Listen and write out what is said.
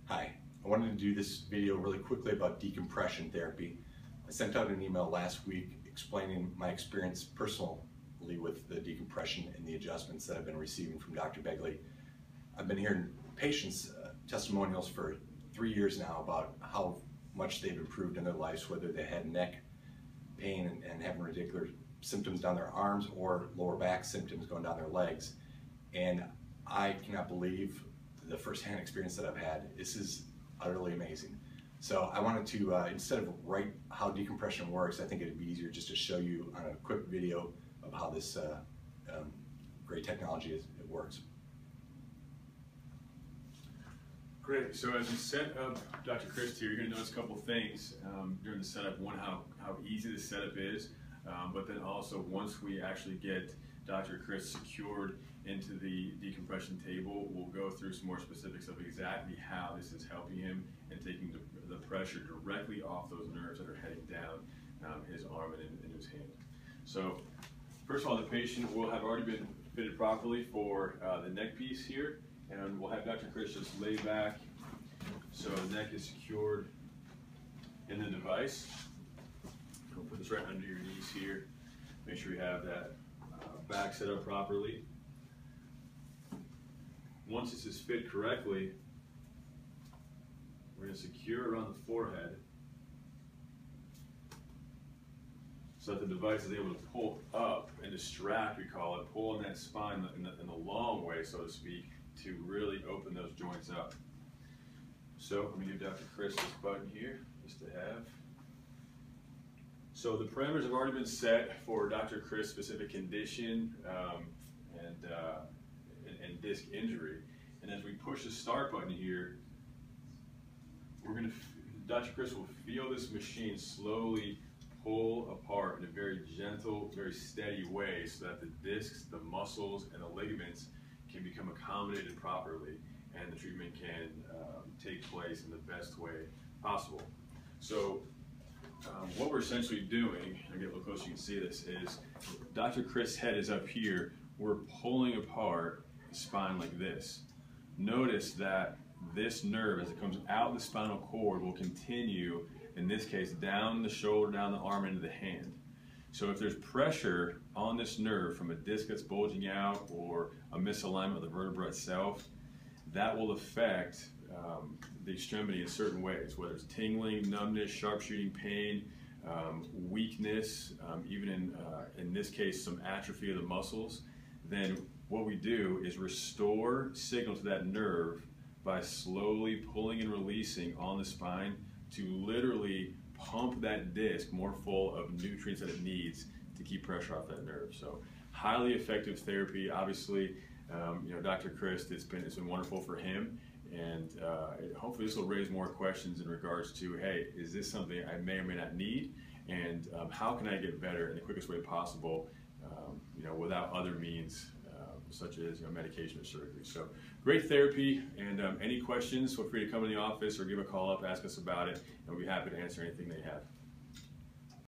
Hi, I wanted to do this video really quickly about decompression therapy. I sent out an email last week explaining my experience personally with the decompression and the adjustments that I've been receiving from Dr. Begley. I've been hearing patients' testimonials for 3 years now about how much they've improved in their lives, whether they had neck pain and having ridiculous symptoms down their arms or lower back symptoms going down their legs. And I cannot believe the first-hand experience that I've had. This is utterly amazing. So I wanted to, instead of write how decompression works, I think it'd be easier just to show you on a quick video of how this great technology it works. Great. So as we set up Dr. Crist here, you're going to notice a couple things during the setup. One, how easy the setup is, but then also once we actually get Dr. Crist secured into the decompression table, we'll go through some more specifics of exactly how this is helping him and taking the pressure directly off those nerves that are heading down his arm and in his hand. So first of all, the patient will have already been fitted properly for the neck piece here, and we'll have Dr. Crist just lay back so the neck is secured in the device. We'll put this right under your knees here. Make sure you have that back set up properly. Once this is fit correctly, we're going to secure it around the forehead so that the device is able to pull up and distract, we call it, pull on that spine in the long way, so to speak, to really open those joints up. So I'm going to give Dr. Crist this button here, just to have. So the parameters have already been set for Dr. Crist's specific condition and disc injury. And as we push the start button here, Dr. Crist will feel this machine slowly pull apart in a very gentle, very steady way so that the discs, the muscles, and the ligaments can become accommodated properly and the treatment can take place in the best way possible. So what we're essentially doing, I'll get a little closer so you can see this, is Dr. Crist's head is up here. We're pulling apart the spine like this. Notice that this nerve, as it comes out the spinal cord, will continue, in this case, down the shoulder, down the arm, into the hand. So if there's pressure on this nerve from a disc that's bulging out or a misalignment of the vertebra itself, that will affect the extremity in certain ways, whether it's tingling, numbness, sharp shooting pain, weakness, even in this case, some atrophy of the muscles. Then what we do is restore signal to that nerve by slowly pulling and releasing on the spine to literally pump that disc more full of nutrients that it needs to keep pressure off that nerve. So highly effective therapy. Obviously, Dr. Crist, it's been wonderful for him, and hopefully this will raise more questions in regards to, hey, is this something I may or may not need, and how can I get better in the quickest way possible, without other means such as medication or surgery. So great therapy, and any questions, feel free to come in the office or give a call up, ask us about it, and we'll be happy to answer anything they have.